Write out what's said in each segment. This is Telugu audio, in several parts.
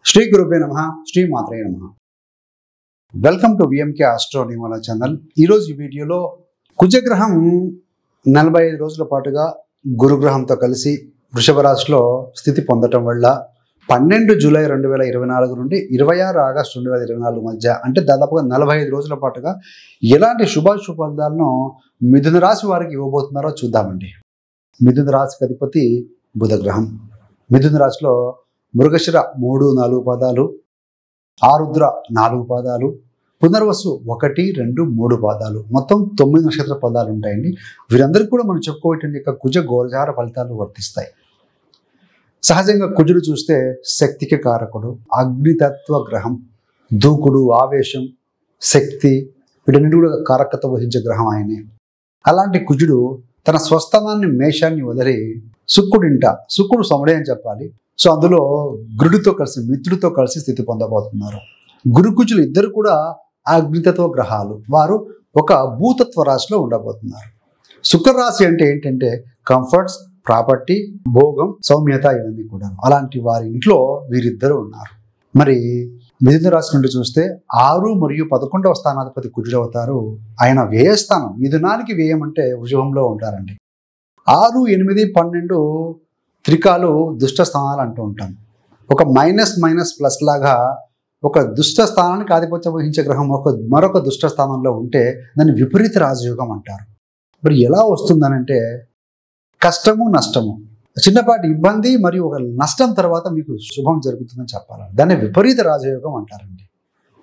శ్రీ గురుభ్యో నమః, శ్రీ మాత్రే నమః. వెల్కమ్ టు విఎంకే ఆస్ట్రో నిమోల ఛానల్. ఈరోజు ఈ వీడియోలో కుజగ్రహం 45 రోజుల పాటుగా గురుగ్రహంతో కలిసి వృషభ రాశిలో స్థితి పొందటం వల్ల 12 జూలై 2024 నుండి 26 ఆగస్టు 2024 మధ్య అంటే దాదాపుగా 45 రోజుల పాటుగా ఎలాంటి శుభాశుభ ఫలితాలను మిథున రాశి వారికి ఇవ్వబోతున్నారో చూద్దామండి. మిథున రాశికి అధిపతి బుధగ్రహం. మిథున రాశిలో మృగశిర 3-4 పాదాలు, ఆరుద్ర 4 పాదాలు, పునర్వసు 1, 2, 3 పాదాలు, మొత్తం 9 నక్షత్ర పదాలు ఉంటాయండి. వీరందరికీ కూడా మనం చెప్పుకోవటం కుజ గోచార ఫలితాలు వర్తిస్తాయి. సహజంగా కుజుడు చూస్తే శక్తికి కారకుడు, అగ్నితత్వ గ్రహం, దూకుడు, ఆవేశం, శక్తి వీటన్నిటి కూడా కారకత్వం వహించే గ్రహం ఆయనే. అలాంటి కుజుడు తన స్వస్థానాన్ని మేషాన్ని వదిలి శుక్రుడు సమడే అని చెప్పాలి. సో అందులో గురుడితో కలిసి మిత్రుడితో కలిసి స్థితి పొందబోతున్నారు. గురుకుజులు ఇద్దరు కూడా అగ్నితత్వ గ్రహాలు. వారు ఒక భూతత్వ రాశిలో ఉండబోతున్నారు. శుక్ర రాశి అంటే ఏంటంటే కంఫర్ట్స్, ప్రాపర్టీ, భోగం, సౌమ్యత ఇవన్నీ కూడా. అలాంటి వారి ఇంట్లో వీరిద్దరు ఉన్నారు. మరి మిథున రాశి నుండి చూస్తే 6 మరియు 11వ స్థానాధిపతి కుజుడు అవుతారు. ఆయన వ్యయస్థానం, మిథునానికి వ్యయం అంటే వృషభంలో ఉంటారండి. 6, 8, 12 త్రికాలు దుష్ట స్థానాలు అంటూ ఉంటాం. ఒక మైనస్ ప్లస్ లాగా ఒక దుష్ట స్థానానికి ఆధిపత్యం వహించే గ్రహం మరొక దుష్ట స్థానంలో ఉంటే దాన్ని విపరీత రాజయోగం అంటారు. మరి ఎలా వస్తుందనంటే కష్టము, నష్టము, చిన్నపాటి ఇబ్బంది మరియు ఒక నష్టం తర్వాత మీకు శుభం జరుగుతుందని చెప్పాలి. దాన్ని విపరీత రాజయోగం అంటారండి.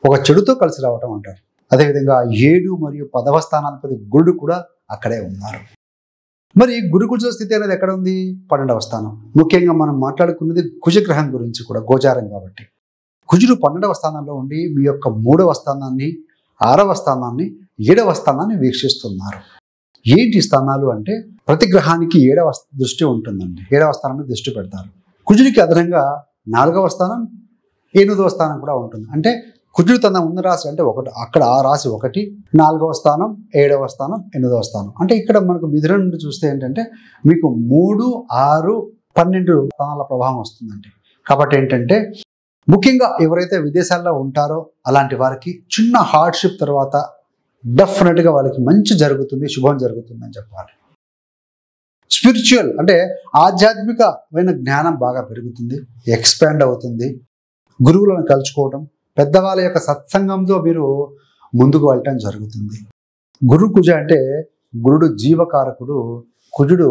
ఒక చెడుతో కలిసి రావటం అంటారు. అదేవిధంగా 7 మరియు 10వ స్థానాధిపతి గురుడు కూడా అక్కడే ఉన్నారు. మరి గురుకుజ స్థితి అనేది ఎక్కడ ఉంది? 12వ స్థానం. ముఖ్యంగా మనం మాట్లాడుకున్నది కుజగ్రహం గురించి కూడా, గోచారం కాబట్టి. కుజుడు 12వ స్థానంలో ఉండి మీ యొక్క 3వ స్థానాన్ని, 6వ స్థానాన్ని, 7వ స్థానాన్ని వీక్షిస్తున్నారు. ఏంటి స్థానాలు అంటే ప్రతి గ్రహానికి 7వ దృష్టి ఉంటుందండి. 7వ స్థానం మీద దృష్టి పెడతారు. కుజుడికి అదనంగా 4వ స్థానం, 8వ స్థానం కూడా ఉంటుంది. అంటే కుజుడు తన ఉన్న రాశి అంటే అక్కడ ఆ రాశి 1, 4వ స్థానం, 7వ స్థానం, 8వ స్థానం. అంటే ఇక్కడ మనకు మిథున నుండి చూస్తే ఏంటంటే మీకు 3, 6, 12 స్థానాల ప్రభావం వస్తుందండి. కాబట్టి ఏంటంటే ముఖ్యంగా ఎవరైతే విదేశాల్లో ఉంటారో అలాంటి వారికి చిన్న హార్డ్షిప్ తర్వాత డెఫినెట్గా వాళ్ళకి మంచి జరుగుతుంది, శుభం జరుగుతుంది అని చెప్పాలి. స్పిరిచువల్ అంటే ఆధ్యాత్మికమైన జ్ఞానం బాగా పెరుగుతుంది, ఎక్స్పాండ్ అవుతుంది. గురువులను కలుసుకోవడం, పెద్దవాళ్ళ యొక్క సత్సంగంతో మీరు ముందుకు వెళ్ళటం జరుగుతుంది. గురు కుజ అంటే గురుడు జీవకారకుడు, కుజుడు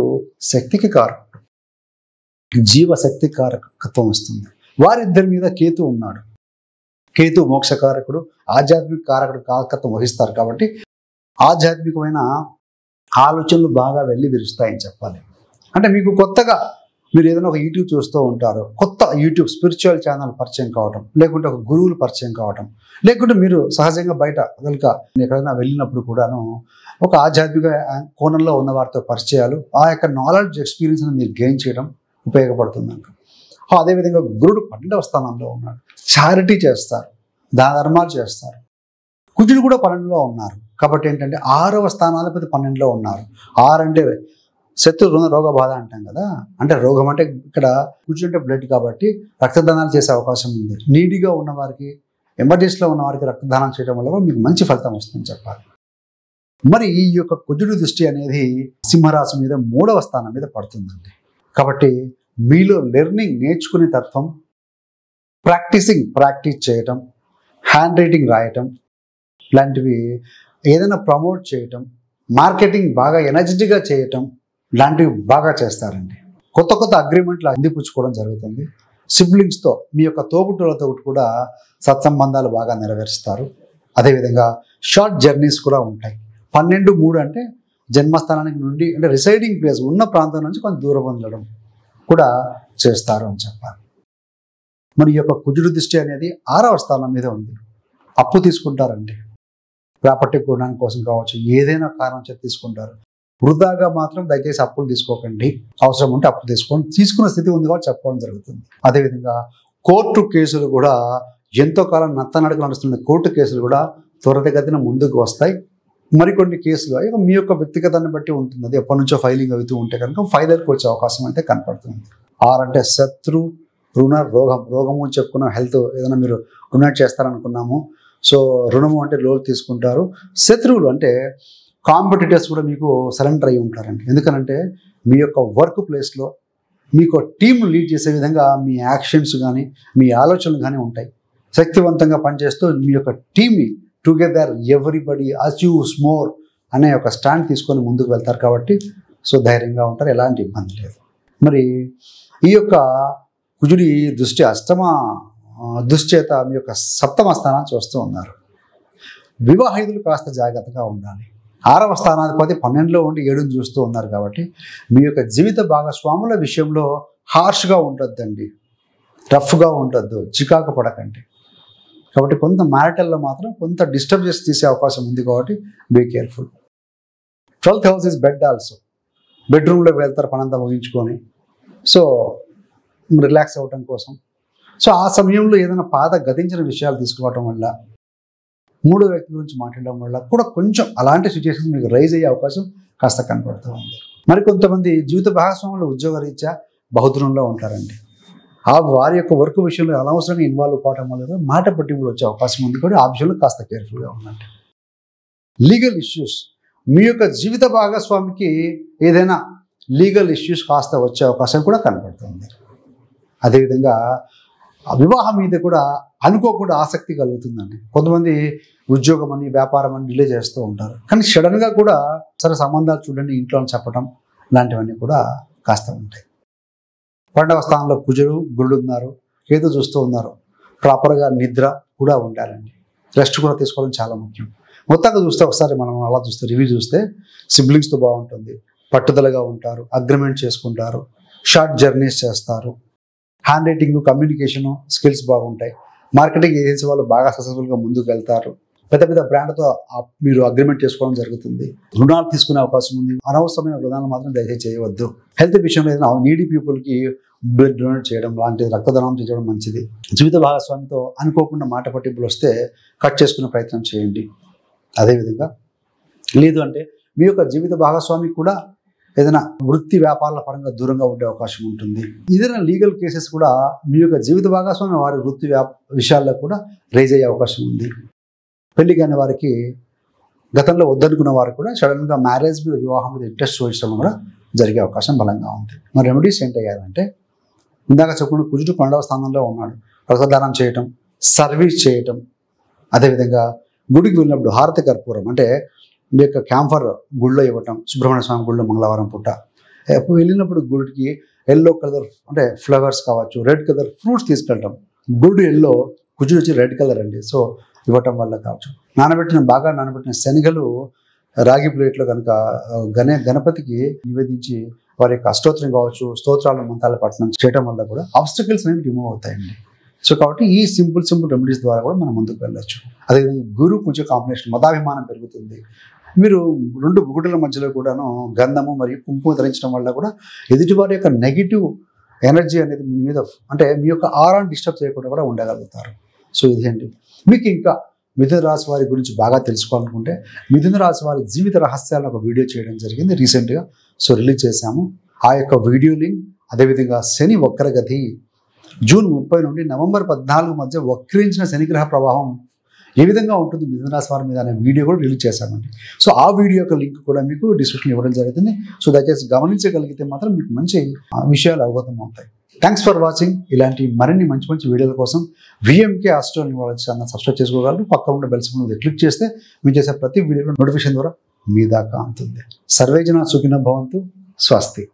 శక్తికి కారకుడు, జీవశక్తి కారకత్వం వస్తుంది. వారిద్దరి మీద కేతు ఉన్నాడు. కేతు మోక్షకారకుడు, ఆధ్యాత్మిక కారకత్వం వహిస్తారు. కాబట్టి ఆధ్యాత్మికమైన ఆలోచనలు బాగా వెళ్ళి విరుస్తాయని చెప్పాలి. అంటే మీకు కొత్తగా మీరు ఏదైనా ఒక యూట్యూబ్ చూస్తూ ఉంటారు, కొత్త యూట్యూబ్ స్పిరిచువల్ ఛానల్ పరిచయం కావటం, లేకుంటే ఒక గురువులు పరిచయం కావటం, లేకుంటే మీరు సహజంగా బయట కనుక ఎక్కడైనా వెళ్ళినప్పుడు కూడాను ఒక ఆధ్యాత్మిక కోణంలో ఉన్న వారితో పరిచయాలు, ఆ యొక్క నాలెడ్జ్, ఎక్స్పీరియన్స్ని మీరు గెయిన్ చేయడం ఉపయోగపడుతుంది. అదేవిధంగా గురుడు 12వ స్థానంలో ఉన్నాడు. చారిటీ చేస్తారు, దాన ధర్మాలు చేస్తారు. కుజుడు కూడా 12లో ఉన్నారు. కాబట్టి ఏంటంటే 6వ స్థానాధిపతి 12లో ఉన్నారు. 6 అంటే శత్రు రోగ బాధ అంటాం కదా. అంటే రోగం అంటే ఇక్కడ కూర్చుంటే బ్లడ్ కాబట్టి రక్తదానాలు చేసే అవకాశం ఉంది. నీడిగా ఉన్న వారికి, ఎమర్జెన్సీలో ఉన్న వారికి రక్తదానం చేయడం వల్ల మీకు మంచి ఫలితం వస్తుందని చెప్పాలి. మరి ఈ యొక్క కుజుడు దృష్టి అనేది సింహరాశి మీద 3వ స్థానం మీద పడుతుందండి. కాబట్టి మీలో లెర్నింగ్, నేర్చుకునే తత్వం, ప్రాక్టీస్ చేయటం, హ్యాండ్ రైటింగ్ రాయటం లాంటివి, ఏదైనా ప్రమోట్ చేయటం, మార్కెటింగ్ బాగా ఎనర్జెటిక్గా చేయటం లాంటివి బాగా చేస్తారండి. కొత్త అగ్రిమెంట్లు అందిపుచ్చుకోవడం జరుగుతుంది. సిబ్లింగ్స్తో, మీ యొక్క తోబుట్టులతో కూడా సత్సంబంధాలు బాగా నెరవేరుస్తారు. అదేవిధంగా షార్ట్ జర్నీస్ కూడా ఉంటాయి. 12, 3 అంటే జన్మస్థానానికి నుండి అంటే రిసైడింగ్ ప్లేస్ ఉన్న ప్రాంతం నుంచి కొంచెం దూరం ఉండడం కూడా చేస్తారు అని చెప్పాలి. మరి ఈ యొక్క కుజుడు దృష్టి అనేది 6వ స్థానం మీద ఉంది. అప్పు తీసుకుంటారండి. ప్రాపర్టీ కొనడానికి కోసం కావచ్చు, ఏదైనా కారణం చేత తీసుకుంటారు. వృధాగా మాత్రం దయచేసి అప్పులు తీసుకోకండి. అవసరం ఉంటే అప్పు తీసుకున్న స్థితి ఉంది కాబట్టి చెప్పడం జరుగుతుంది. అదేవిధంగా కోర్టు కేసులు కూడా ఎంతో కాలం నత్తనడకలు నడుస్తున్న కోర్టు కేసులు కూడా త్వరితగతిన ముందుకు వస్తాయి. మరికొన్ని కేసులు మీ యొక్క వ్యక్తిగతాన్ని బట్టి ఉంటుంది. అది ఎప్పటి నుంచో ఫైలింగ్ అవుతూ ఉంటే కనుక ఫైనల్కి వచ్చే అవకాశం అయితే కనపడుతుంది. 6 అంటే శత్రు రోగము అని చెప్పుకున్నాం, హెల్త్ ఏదైనా మీరు డొనేట్ చేస్తారనుకున్నాము. సో రుణము అంటే లోన్ తీసుకుంటారు. శత్రువులు అంటే కాంపిటీటర్స్ కూడా మీకు సరెండర్ అయ్యి ఉంటారండి. ఎందుకనంటే మీ యొక్క వర్క్ ప్లేస్లో మీకు టీమ్ లీడ్ చేసే విధంగా మీ యాక్షన్స్ కానీ మీ ఆలోచనలు కానీ ఉంటాయి. శక్తివంతంగా పనిచేస్తూ మీ యొక్క టీమ్ని టుగెదర్ ఎవ్రీబడి అచీవ్స్ మోర్ అనే ఒక స్టాండ్ తీసుకొని ముందుకు వెళ్తారు. కాబట్టి సో ధైర్యంగా ఉంటారు, ఎలాంటి ఇబ్బంది లేదు. మరి ఈ యొక్క కుజుడి దృష్టి అష్టమ దుశ్చేత మీ యొక్క సప్తమ స్థానాన్ని చూస్తూ ఉన్నారు. వివాహితులు కాస్త జాగ్రత్తగా ఉండాలి. 6వ స్థానాధిపతి 12లో ఉండి 7ని చూస్తూ ఉన్నారు. కాబట్టి మీ యొక్క జీవిత భాగస్వాముల విషయంలో హార్ష్గా ఉండొద్దండి, రఫ్గా ఉండొద్దు, చికాకు పడకండి. కాబట్టి కొంత మ్యారిటల్లో మాత్రం కొంత డిస్టర్బ్ చేసి తీసే అవకాశం ఉంది. కాబట్టి be careful. 12th house is bed also. బెడ్రూమ్లోకి వెళ్తారు పనంతా ముగించుకొని, సో రిలాక్స్ అవ్వటం కోసం. సో ఆ సమయంలో ఏదైనా పాత గతించిన విషయాలు తీసుకోవటం వల్ల, మూడో వ్యక్తి గురించి మాట్లాడడం వల్ల కూడా కొంచెం అలాంటి సిచ్యువేషన్స్ మీకు రైజ్ అయ్యే అవకాశం కాస్త కనపడుతూ ఉంది. మరి కొంతమంది జీవిత భాగస్వాములు ఉద్యోగరీత్యా బహుదూరంలో ఉంటారండి. వారి యొక్క వర్క్ విషయంలో అనవసరంగా ఇన్వాల్వ్ కావడం వల్ల మాట పట్టింపులు వచ్చే అవకాశం ఉంది. కూడా ఆ విషయంలో కాస్త కేర్ఫుల్గా ఉండండి. లీగల్ ఇష్యూస్, మీ యొక్క జీవిత భాగస్వామికి ఏదైనా లీగల్ ఇష్యూస్ కాస్త వచ్చే అవకాశం కూడా కనపడుతుంది. అదేవిధంగా వివాహం మీద కూడా అనుకోకుండా ఆసక్తి కలుగుతుందండి. కొంతమంది ఉద్యోగం అని వ్యాపారం అని డిలే చేస్తూ ఉంటారు. కానీ సడన్గా కూడా సరే సంబంధాలు చూడండి ఇంట్లో అని చెప్పడం లాంటివన్నీ కూడా కాస్త ఉంటాయి. 12వ స్థానంలో కుజుడు గురుడు ఉన్నారు, కేతు చూస్తూ ఉన్నారు. ప్రాపర్గా నిద్ర కూడా ఉండాలండి, రెస్ట్ కూడా తీసుకోవడం చాలా ముఖ్యం. మొత్తంగా చూస్తే ఒకసారి మనం అలా చూస్తే రివ్యూ చూస్తే సిబ్లింగ్స్తో బాగుంటుంది, పట్టుదలగా ఉంటారు, అగ్రిమెంట్ చేసుకుంటారు, షార్ట్ జర్నీస్ చేస్తారు, హ్యాండ్ రైటింగ్ కమ్యూనికేషన్ స్కిల్స్ బాగుంటాయి, మార్కెటింగ్ ఏజెన్సీ వాళ్ళు బాగా సక్సెస్ఫుల్గా ముందుకు వెళ్తారు, పెద్ద పెద్ద బ్రాండ్తో మీరు అగ్రిమెంట్ చేసుకోవడం జరుగుతుంది, రుణాలు తీసుకునే అవకాశం ఉంది. అనవసరమైన రుణాలు మాత్రం దయచేసి చేయవద్దు. హెల్త్ విషయంలో ఏదైనా నీడీ పీపుల్కి బ్లడ్ డొనేట్ చేయడం లాంటిది, రక్తదానం చేయడం మంచిది. జీవిత భాగస్వామితో అనుకోకుండా మాట పట్టింపులు వస్తే కట్ చేసుకునే ప్రయత్నం చేయండి. అదేవిధంగా లేదు అంటే మీ యొక్క జీవిత భాగస్వామి కూడా ఏదైనా వృత్తి వ్యాపారాల పరంగా దూరంగా ఉండే అవకాశం ఉంటుంది. ఏదైనా లీగల్ కేసెస్ కూడా మీ యొక్క జీవిత భాగస్వామి వారి వృత్తి విషయాల్లో కూడా రైజ్ అయ్యే అవకాశం ఉంది. పెళ్లి కాని వారికి, గతంలో వద్దనుకున్న వారు కూడా సడన్గా మ్యారేజ్ మీద, వివాహం మీద ఇంట్రెస్ట్ చూపించడం కూడా జరిగే అవకాశం బలంగా ఉంది. మరి రెమెడీస్ ఏంటయ్యారంటే, ఇందాక చెప్పుకున్న కుజుడు 12వ స్థానంలో ఉన్నాడు. రక్తదానం చేయటం, సర్వీస్ చేయటం, అదేవిధంగా గుడికి వెళ్ళినప్పుడు హారతి కర్పూరం అంటే మీ యొక్క క్యాంఫర్ గుళ్ళో ఇవ్వటం, సుబ్రహ్మణ్య స్వామి గుళ్ళో మంగళవారం పూట వెళ్ళినప్పుడు గుడికి ఎల్లో కలర్ అంటే ఫ్లవర్స్ కావచ్చు, రెడ్ కలర్ ఫ్రూట్స్ తీసుకెళ్ళటం. గుడ్ ఎల్లో, కుజుడు వచ్చి రెడ్ కలర్ అండి. సో ఇవ్వటం వల్ల కావచ్చు. బాగా నానబెట్టిన శనగలు రాగి ప్లేట్లో కనుక గణపతికి నివేదించి వారి యొక్క అష్టోత్తరం కావచ్చు, స్తోత్రాలు మంత్రాల పఠనం చేయడం వల్ల కూడా ఆబ్స్టకిల్స్ అనేవి రిమూవ్ అవుతాయండి. సో కాబట్టి ఈ సింపుల్ రెమెడీస్ ద్వారా కూడా మనం ముందుకు వెళ్ళొచ్చు. అదేవిధంగా గురు కొంచెం కాంబినేషన్, మతాభిమానం పెరుగుతుంది. మీరు 2 బుగుడుల మధ్యలో కూడాను గంధము మరియు కుంకుమ ధరించడం వల్ల కూడా ఎదుటివారి యొక్క నెగిటివ్ ఎనర్జీ అనేది మీ మీద అంటే మీ యొక్క ఆరాన్ని డిస్టర్బ్ చేయకుండా కూడా ఉండగలుగుతారు. సో ఇదేంటి మీకు ఇంకా మిథున రాశి వారి గురించి బాగా తెలుసుకోవాలనుకుంటే మిథున రాశి వారి జీవిత రహస్యాలను ఒక వీడియో చేయడం జరిగింది రీసెంట్గా. సో రిలీజ్ చేశాము. ఆ యొక్క వీడియో లింక్, అదేవిధంగా శని వక్రగతి జూన్ 30 నుండి నవంబర్ 14 మధ్య వక్రించిన శనిగ్రహ ప్రభావం ఏ విధంగా ఉంటుంది మిథున రాశి వారి మీద అనే వీడియో కూడా రిలీజ్ చేశామండి. సో ఆ వీడియో యొక్క లింక్ కూడా మీకు డిస్క్రిప్షన్ ఇవ్వడం జరుగుతుంది. సో దయచేసి గమనించగలిగితే మాత్రం మీకు మంచి విషయాలు అవగతం అవుతాయి. Thanks for watching. ఇలాంటి మరిన్ని మంచి వీడియోల కోసం VMK astro numerology channel subscribe చేసుకోగలరు. పక్కన ఉన్న బెల్ సింబల్ మీద క్లిక్ చేస్తే మీరు చేసే ప్రతి వీడియో నోటిఫికేషన్ ద్వారా మీ దాకా అందుతుంది. సర్వేజన సుఖినో భవంతు. స్వస్తి.